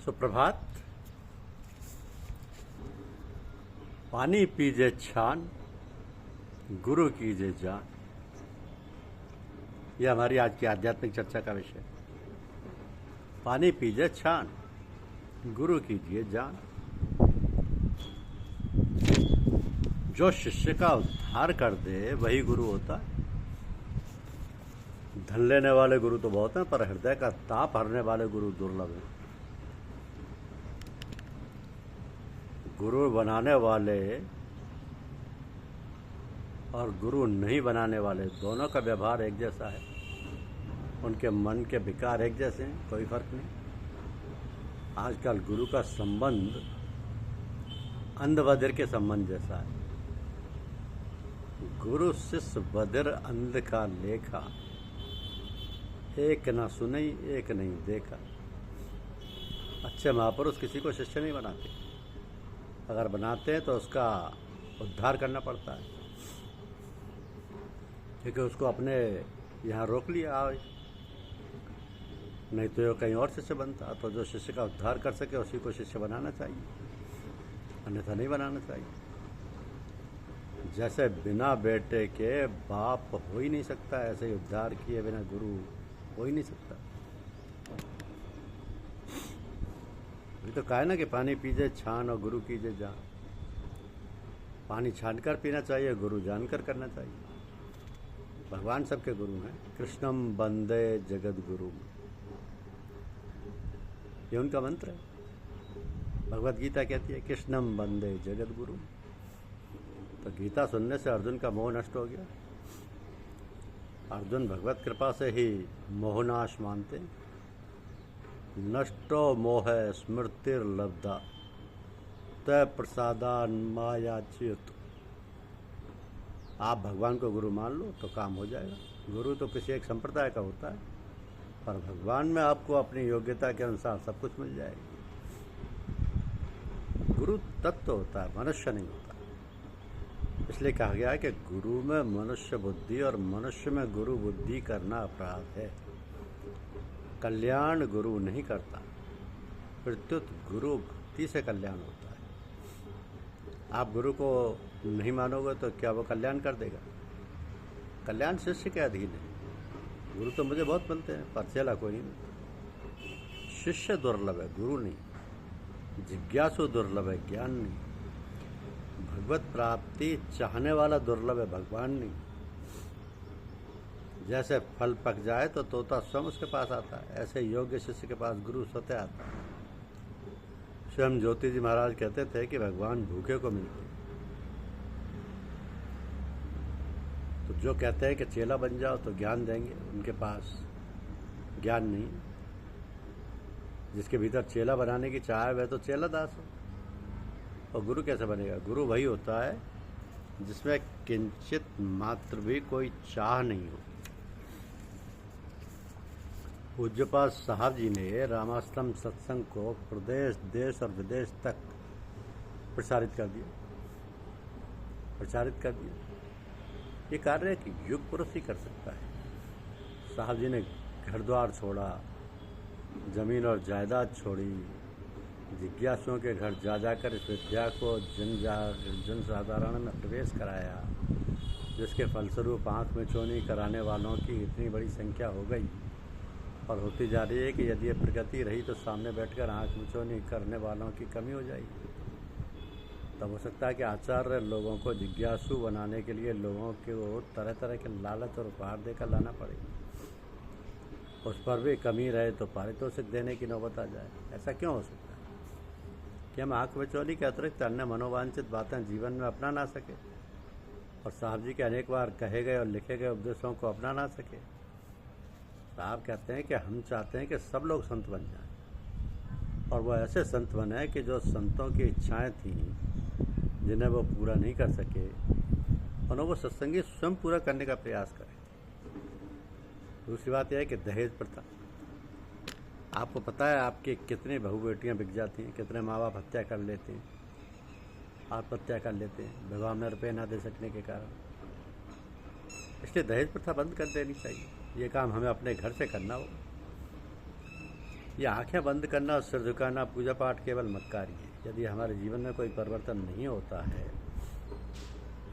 सुप्रभात। पानी पीजे छान, गुरु कीजे जान। यह हमारी आज की आध्यात्मिक चर्चा का विषय। पानी पीजे छान, गुरु कीजिए जान। जो शिष्य का उद्धार कर दे वही गुरु होता है। धन लेने वाले गुरु तो बहुत हैं, पर हृदय का ताप हरने वाले गुरु दुर्लभ हैं। गुरु बनाने वाले और गुरु नहीं बनाने वाले दोनों का व्यवहार एक जैसा है। उनके मन के विकार एक जैसे हैं, कोई फर्क नहीं। आजकल गुरु का संबंध अंध बधिर के संबंध जैसा है। गुरु शिष्य बधिर अंध का लेखा, एक न सुनई एक नहीं देखा। अच्छे महापुरुष किसी को शिष्य नहीं बनाते। अगर बनाते हैं तो उसका उद्धार करना पड़ता है, क्योंकि उसको अपने यहाँ रोक लिया, नहीं तो कहीं और शिष्य बनता। तो जो शिष्य का उद्धार कर सके उसी को शिष्य बनाना चाहिए, अन्यथा नहीं बनाना चाहिए। जैसे बिना बेटे के बाप हो ही नहीं सकता, ऐसे ही उद्धार किए बिना गुरु हो ही नहीं सकता। ये तो कहा है ना कि पानी पीजे छान और गुरु कीजे जान। पानी छानकर पीना चाहिए, गुरु जानकर करना चाहिए। भगवान सबके गुरु हैं। कृष्णम वंदे जगत गुरु, ये उनका मंत्र है। भगवत गीता कहती है कृष्णम वंदे जगत गुरु। तो गीता सुनने से अर्जुन का मोह नष्ट हो गया। अर्जुन भगवत कृपा से ही मोहनाश मानते। नष्टो मोह स्मृतिर्लब्धा तय प्रसादान मायाच्युत। आप भगवान को गुरु मान लो तो काम हो जाएगा। गुरु तो किसी एक संप्रदाय का होता है, पर भगवान में आपको अपनी योग्यता के अनुसार सब कुछ मिल जाएगा। गुरु तत्व होता है, मनुष्य नहीं होता। इसलिए कहा गया है कि गुरु में मनुष्य बुद्धि और मनुष्य में गुरु बुद्धि करना अपराध है। कल्याण गुरु नहीं करता, प्रत्युत गुरु भक्ति से कल्याण होता है। आप गुरु को नहीं मानोगे तो क्या वो कल्याण कर देगा? कल्याण शिष्य के अधीन है। गुरु तो मुझे बहुत मिलते हैं, पर चेला कोई नहीं मिलता। शिष्य दुर्लभ है, गुरु नहीं। जिज्ञासु दुर्लभ है, ज्ञान नहीं। भगवत प्राप्ति चाहने वाला दुर्लभ है, भगवान नहीं। जैसे फल पक जाए तो तोता स्वयं उसके पास आता है, ऐसे योग्य शिष्य के पास गुरु स्वतः आता है। स्वयं ज्योति जी महाराज कहते थे कि भगवान भूखे को मिलते। तो जो कहते हैं कि चेला बन जाओ तो ज्ञान देंगे, उनके पास ज्ञान नहीं। जिसके भीतर चेला बनाने की चाह है वह तो चेला दास हो। और गुरु कैसे बनेगा? गुरु वही होता है जिसमें किंचित मात्र भी कोई चाह नहीं हो। पूज्यपाद साहब जी ने रामाश्रम सत्संग को प्रदेश, देश और विदेश तक प्रचारित कर दिया। ये कार्य कि युग पुरुष ही कर सकता है। साहब जी ने घर द्वार छोड़ा, जमीन और जायदाद छोड़ी, जिज्ञासुओं के घर जा जाकर इस विद्या को जन साधारण में प्रवेश कराया, जिसके फलस्वरूप आँख में चोनी कराने वालों की इतनी बड़ी संख्या हो गई और होती जा रही है कि यदि ये प्रगति रही तो सामने बैठकर आँख में चोनी करने वालों की कमी हो जाएगी। तब हो सकता है कि आचार्य लोगों को जिज्ञासु बनाने के लिए लोगों को तरह तरह के लालच और उपहार देकर लाना पड़ेगा। उस पर भी कमी रहे तो पारितोषिक देने की नौबत आ जाए। ऐसा क्यों हो सकता है कि हम आँख में चोली के अतिरिक्त अन्य मनोवांछित बातें जीवन में अपना ना सके और साहब जी के अनेक बार कहे गए और लिखे गए उपदेशों को अपना ना सके? साहब कहते हैं कि हम चाहते हैं कि सब लोग संत बन जाएं, और वो ऐसे संत बने कि जो संतों की इच्छाएं थीं जिन्हें वो पूरा नहीं कर सके, उन्हें वो सत्संगी स्वयं पूरा करने का प्रयास करें। दूसरी बात यह है कि दहेज प्रथा। आपको पता है आपकी कितनी बहू बेटियाँ बिक जाती हैं, कितने माँ बाप हत्या कर लेते हैं, आत्महत्या कर लेते हैं विवाह में रुपये ना दे सकने के कारण। इसलिए दहेज प्रथा बंद कर देनी चाहिए। ये काम हमें अपने घर से करना होगा। ये आंखें बंद करना और सिर झुकाना पूजा पाठ केवल मक्कारी है। यदि हमारे जीवन में कोई परिवर्तन नहीं होता है,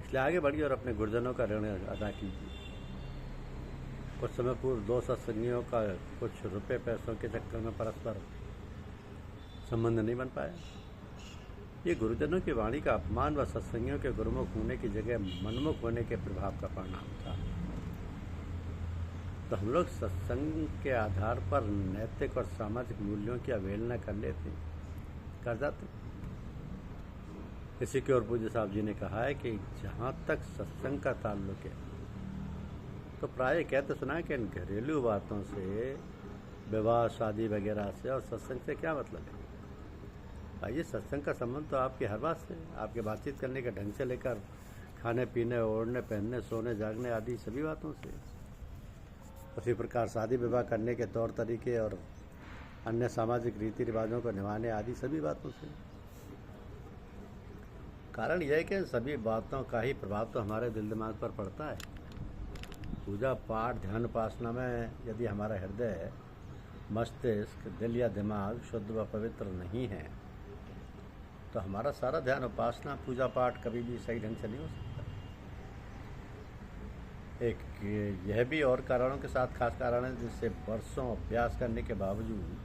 इसलिए आगे बढ़िए और अपने गुरुजनों का ऋण अदा कीजिए। कुछ समय पूर्व दो सत्संगियों का कुछ रुपए पैसों के चक्कर में परस्पर संबंध नहीं बन पाया। ये गुरुजनों की वाणी का अपमान व सत्संगियों के गुरुमुख होने की जगह मनमुख होने के प्रभाव का परिणाम था। तो हम लोग सत्संग के आधार पर नैतिक और सामाजिक मूल्यों की अवहेलना कर जाते। इसी की ओर पूज्य साहब जी ने कहा है कि जहाँ तक सत्संग का ताल्लुक है, तो प्राय कहते सुना है कि इन घरेलू बातों से, विवाह शादी वगैरह से और सत्संग से क्या मतलब है। आइए, सत्संग का संबंध तो आपकी हर बात से, आपके बातचीत करने के ढंग से लेकर खाने पीने, ओढ़ने पहनने, सोने जागने आदि सभी बातों से। उसी प्रकार शादी विवाह करने के तौर तरीके और अन्य सामाजिक रीति रिवाजों को निभाने आदि सभी बातों से। कारण यह है कि सभी बातों का ही प्रभाव तो हमारे दिल दिमाग पर पड़ता है। पूजा पाठ ध्यान उपासना में यदि हमारा हृदय, मस्तिष्क, दिल या दिमाग शुद्ध व पवित्र नहीं है, तो हमारा सारा ध्यान उपासना पूजा पाठ कभी भी सही ढंग से नहीं हो सकता। एक यह भी और कारणों के साथ खास कारण है जिससे वर्षों अभ्यास करने के बावजूद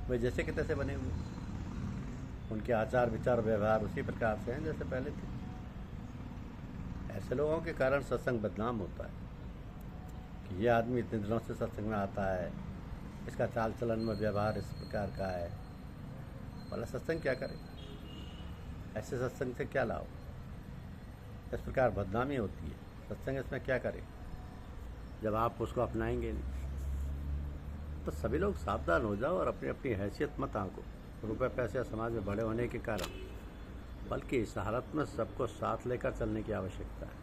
वे जैसे कि तैसे बने हुए, उनके आचार विचार व्यवहार उसी प्रकार से हैं जैसे पहले थे। ऐसे लोगों के कारण सत्संग बदनाम होता है कि ये आदमी इतने दिनों से सत्संग में आता है, इसका चाल चलन में व्यवहार इस प्रकार का है, वाला सत्संग क्या करे, ऐसे सत्संग से क्या लाओ। इस प्रकार बदनामी होती है। सत्संग इसमें क्या करे जब आप उसको अपनाएंगे नहीं। तो सभी लोग सावधान हो जाओ और अपनी अपनी हैसियत मत आंको। रुपए पैसे समाज में बड़े होने के कारण, बल्कि इस हालत में सबको साथ लेकर चलने की आवश्यकता है।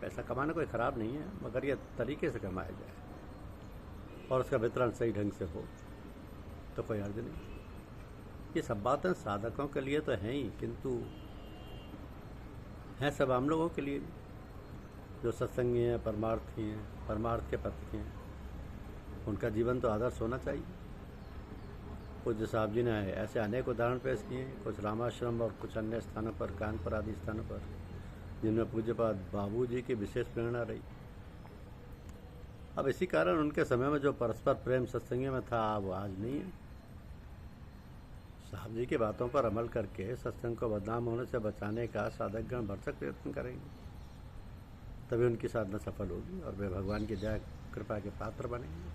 पैसा कमाना कोई ख़राब नहीं है, मगर यह तरीके से कमाया जाए और उसका वितरण सही ढंग से हो तो कोई अर्ज नहीं। ये सब बातें साधकों के लिए तो हैं ही, किंतु हैं सब आम लोगों के लिए भी, जो सत्संगी हैं, परमार्थी हैं, परमार्थ के पथिक हैं। उनका जीवन तो आदर्श होना चाहिए। पूज्य साहब जी ने ऐसे अनेक उदाहरण पेश किए, कुछ रामाश्रम और कुछ अन्य स्थानों पर, कानपुर आदि स्थानों पर, जिनमें पूज्यपाद बाबू जी की विशेष प्रेरणा रही। अब इसी कारण उनके समय में जो परस्पर प्रेम सत्संगियों में था, वो आज नहीं है। साहब जी की बातों पर अमल करके सत्संग को बदनाम होने से बचाने का साधकगण भरसक प्रयत्न करेंगे, तभी उनकी साधना सफल होगी और वे भगवान की दया कृपा के पात्र बनेंगे।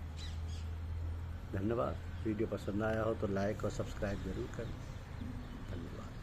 धन्यवाद। वीडियो पसंद आया हो तो लाइक और सब्सक्राइब जरूर करें। धन्यवाद।